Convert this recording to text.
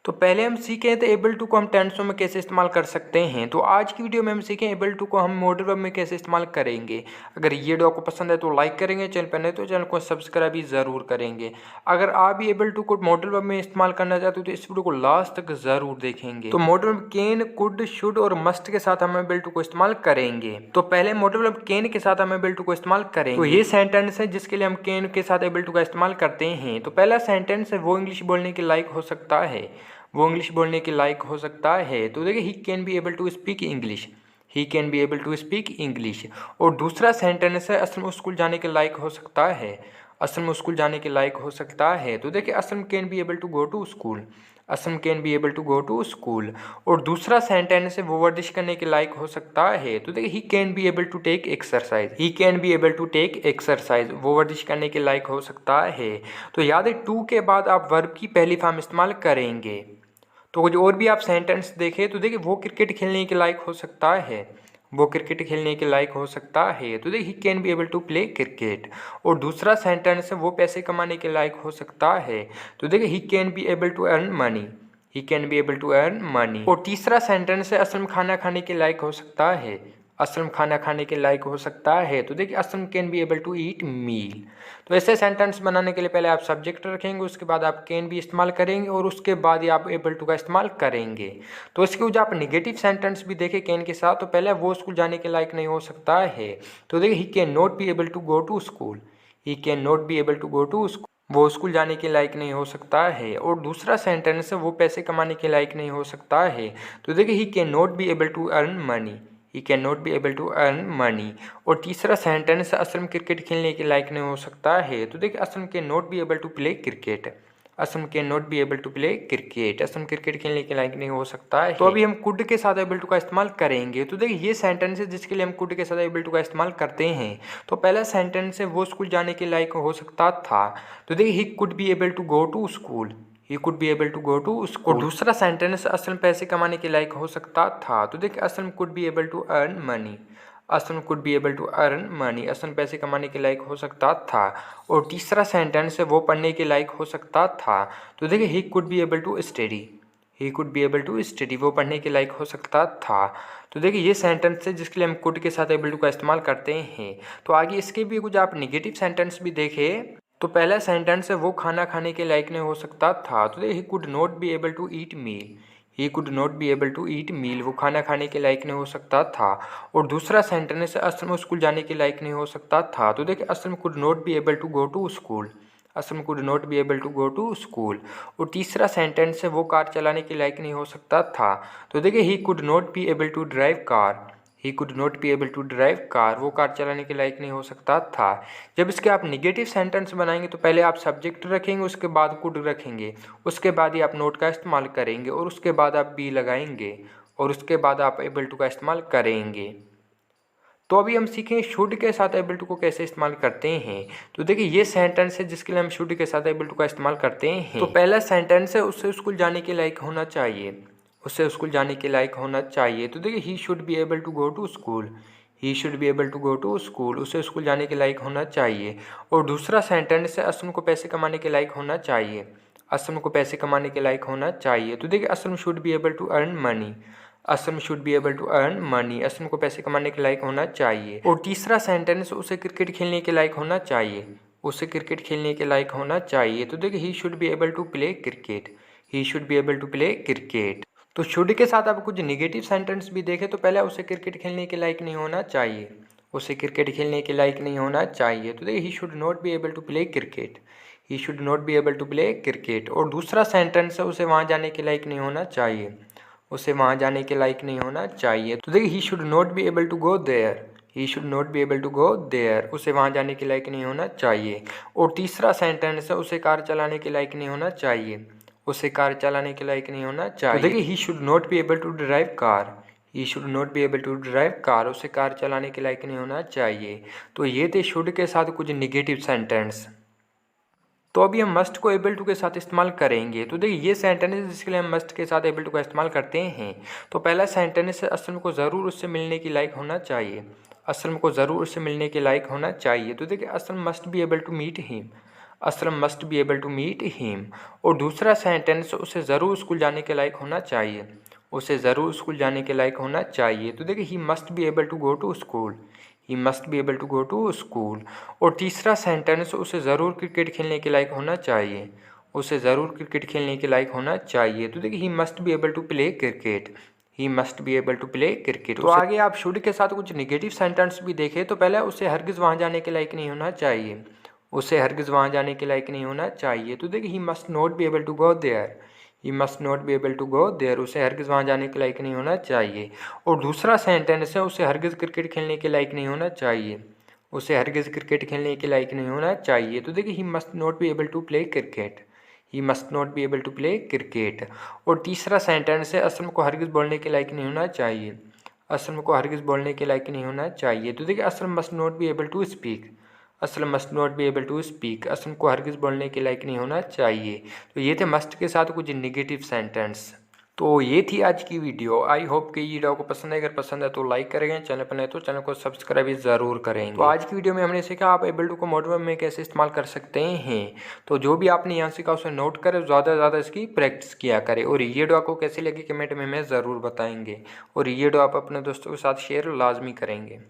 तो पहले हम सीखे थे एबल टू को हम टेंसों में कैसे इस्तेमाल कर सकते हैं। तो आज की वीडियो में हम सीखें एबल टू को हम मॉडल वर्ब में कैसे इस्तेमाल करेंगे। अगर ये वीडियो आपको पसंद है तो लाइक करेंगे, चैनल पर नहीं तो चैनल को सब्सक्राइब भी ज़रूर करेंगे। अगर आप भी एबल टू को मॉडल वर्ब में इस्तेमाल करना चाहते हो तो इस वीडियो को लास्ट तक ज़रूर देखेंगे। तो modal verb can, could, should और मस्ट के साथ हम एबल टू को इस्तेमाल करेंगे। तो पहले मॉडल वर्ब कैन के साथ हम एबल टू को इस्तेमाल करेंगे। तो ये सेंटेंस है जिसके लिए हम कैन के साथ एबल टू का इस्तेमाल करते हैं। तो पहला सेंटेंस है वो इंग्लिश बोलने के लायक हो सकता है, वो इंग्लिश बोलने के लायक हो सकता है। तो देखिए he can be able to speak English, he can be able to speak English. और दूसरा सेंटेंस है असल में स्कूल जाने के लायक हो सकता है, असल में स्कूल जाने के लायक हो सकता है। तो देखिए Aslam can be able to go to school, Aslam can be able to go to school. और दूसरा सेंटेंस है वो वर्जिश करने के लायक हो सकता है। तो देखिए he can be able to take exercise, he can be able to take exercise, वो वर्जिश करने के लायक हो सकता है। तो याद है टू के बाद आप वर्ब की पहली फॉर्म इस्तेमाल करेंगे। तो कुछ और भी आप सेंटेंस देखें तो देखिए वो क्रिकेट खेलने के लायक हो सकता है, वो क्रिकेट खेलने के लायक हो सकता है। तो देखिए he can be able to play cricket. और दूसरा सेंटेंस है वो पैसे कमाने के लायक हो सकता है। तो देखिए he can be able to earn money, he can be able to earn money. और तीसरा सेंटेंस है असलम खाना खाने के लायक हो सकता है, असलम खाना खाने के लायक हो सकता है। तो देखिए Aslam can be able to eat meal. तो ऐसे सेंटेंस बनाने के लिए पहले आप सब्जेक्ट रखेंगे, उसके बाद आप कैन भी इस्तेमाल करेंगे और उसके बाद ही आप एबल टू का इस्तेमाल करेंगे। तो इसके वजह आप निगेटिव सेंटेंस भी देखें कैन के साथ। तो पहले वो स्कूल जाने के लायक नहीं हो सकता है। तो देखिए he can not be able to go to school, he can not be able to go to school, वो स्कूल जाने के लायक नहीं हो सकता है। और दूसरा सेंटेंस है वो पैसे कमाने के लायक नहीं हो सकता है। तो देखिए he can not be able to earn money, he can not be able to earn money. और तीसरा सेंटेंस असलम क्रिकेट खेलने के लायक नहीं हो सकता है। तो देखिए Aslam can not be able to play cricket, Aslam can not be able to play cricket, Aslam cricket खेलने के लायक नहीं हो सकता है। तो अभी हम कुड के साथ एबल टू का इस्तेमाल करेंगे। तो देखिए ये सेंटेंस है जिसके लिए हम कुड के साथ एबल टू का इस्तेमाल करते हैं। तो पहला सेंटेंस है वो स्कूल जाने के लायक हो सकता था। तो देखिए he could be able to go to school, he could be able to go to school. और दूसरा सेंटेंस असलम पैसे कमाने के लायक हो सकता था। तो देखिए Aslam could be able to earn money, Aslam could be able to earn money, Aslam पैसे कमाने के लायक हो सकता था। और तीसरा सेंटेंस है वो पढ़ने के लायक हो सकता था। तो देखिए he could be able to study, he could be able to study, वो पढ़ने के लायक हो सकता था। तो देखिए ये सेंटेंस है जिसके लिए हम कुड के साथ एबल टू का इस्तेमाल करते हैं। तो आगे इसके भी कुछ आप निगेटिव सेंटेंस भी देखें। तो पहला सेंटेंस है वो खाना खाने के लायक नहीं हो सकता था। तो देखिए he could not be able to eat meal, he could not be able to eat meal, वो खाना खाने के लायक नहीं हो सकता था। और दूसरा सेंटेंस है असलम स्कूल जाने के लायक नहीं हो सकता था। तो देखिए Aslam could not be able to go to school, Aslam could not be able to go to school. और तीसरा सेंटेंस है वो कार चलाने के लायक नहीं हो सकता था। तो देखिए he could not be able to drive car, he could not be able to drive car, वो कार चलाने के लायक नहीं हो सकता था। जब इसके आप निगेटिव सेंटेंस बनाएंगे तो पहले आप सब्जेक्ट रखेंगे, उसके बाद कुड रखेंगे, उसके बाद ही आप नोट का इस्तेमाल करेंगे और उसके बाद आप बी लगाएंगे और उसके बाद आप एबल टू का इस्तेमाल करेंगे। तो अभी हम सीखें शुड के साथ एबल टू को कैसे इस्तेमाल करते हैं। तो देखिए ये सेंटेंस है जिसके लिए हम शुड के साथ एबल टू का इस्तेमाल करते हैं। तो पहला सेंटेंस है उससे स्कूल जाने के लायक होना चाहिए, उससे स्कूल जाने के लायक होना चाहिए। तो देखिए he should be able to go to school, he should be able to go to school, उसे स्कूल जाने के लायक होना चाहिए। और दूसरा सेंटेंस है असलम को पैसे कमाने के लायक होना चाहिए, असलम को पैसे कमाने के लायक होना चाहिए। तो देखिए Aslam should be able to earn money, Aslam should be able to earn money, Aslam को पैसे कमाने के लायक होना चाहिए। और तीसरा सेंटेंस उसे क्रिकेट खेलने के लायक होना चाहिए, उसे क्रिकेट खेलने के लायक होना चाहिए। तो देखिए he should be able to play cricket, he should be able to play cricket. तो शुड के साथ आप कुछ निगेटिव सेंटेंस भी देखें तो पहले उसे क्रिकेट खेलने के लायक नहीं होना चाहिए, उसे क्रिकेट खेलने के लायक नहीं होना चाहिए। तो देखिए he should not be able to play cricket, he should not be able to play cricket. और दूसरा सेंटेंस है उसे वहाँ जाने के लायक नहीं होना चाहिए, उसे वहाँ जाने के लायक नहीं होना चाहिए। तो देखिए he should not be able to go there, he should not be able to go there, उसे वहाँ जाने के लायक नहीं होना चाहिए। और तीसरा सेंटेंस है उसे कार चलाने के लायक नहीं होना चाहिए, उसे कार चलाने के लायक नहीं होना चाहिए। तो देखिए he should not be able to drive car, he should not be able to drive car, उसे कार चलाने के लायक नहीं होना चाहिए। तो ये थे शुड के साथ कुछ निगेटिव सेंटेंस। तो अभी हम मस्ट को एबल टू के साथ इस्तेमाल करेंगे। तो देखिए ये सेंटेंस है जिसके लिए हम मस्ट के साथ एबल टू का इस्तेमाल करते हैं। तो पहला सेंटेंस है असलम को ज़रूर उससे मिलने के लायक होना चाहिए, असलम को ज़रूर उससे मिलने के लायक होना चाहिए। तो देखिए Aslam must be able to meet him, Aslam must be able to meet him. और दूसरा सेंटेंस, उसे ज़रूर स्कूल जाने के लायक होना चाहिए। उसे ज़रूर स्कूल जाने के लायक होना चाहिए। तो देखिए he must be able to go to school. He must be able to go to school. और तीसरा सेंटेंस, उसे ज़रूर क्रिकेट खेलने के लायक होना चाहिए। उसे ज़रूर क्रिकेट खेलने के लायक होना चाहिए। तो देखिए he must be able to play cricket. He must be able to play cricket. तो आगे आप शुड के साथ कुछ निगेटिव सेंटेंस भी देखें। तो पहले उसे हरगिज़ वहाँ जाने के लायक नहीं होना चाहिए। उसे हरगिज़ वहाँ जाने के लायक नहीं होना चाहिए। तो देखिए he must not be able to go there. He must not be able to go there. उसे हरगिज़ वहाँ जाने के लायक नहीं होना चाहिए। और दूसरा सेंटेंस है, उसे हरगिज़ क्रिकेट खेलने के लायक नहीं होना चाहिए। उसे हरगिज़ क्रिकेट खेलने के लायक नहीं होना चाहिए। तो देखिए he must not be able to play cricket. He must not be able to play cricket. और तीसरा सेंटेंस है, असलम को हरगिज़ बोलने के लायक नहीं होना चाहिए। असलम को हरगिज़ बोलने के लायक नहीं होना चाहिए। तो देखिए Aslam must not be able to speak. Aslam must not be able to speak. Aslam को हरगिज़ बोलने के लायक नहीं होना चाहिए। तो ये थे मस्ट के साथ कुछ नेगेटिव सेंटेंस। तो ये थी आज की वीडियो। आई होप कि ये वीडियो को पसंद है। अगर पसंद है तो लाइक करेंगे, चैनल पर नए तो चैनल को सब्सक्राइब भी ज़रूर करेंगे। तो आज की वीडियो में हमने सीखा आप एबल टू को मॉडल वर्ब में कैसे इस्तेमाल कर सकते हैं। तो जो भी आपने यहाँ सीखा उसे नोट करें, ज़्यादा से ज़्यादा इसकी प्रैक्टिस किया करें। और ये वीडियो आपको कैसी लगी कमेंट में हमें ज़रूर बताएंगे। और ये वीडियो आप अपने दोस्तों के साथ शेयर लाजमी करेंगे।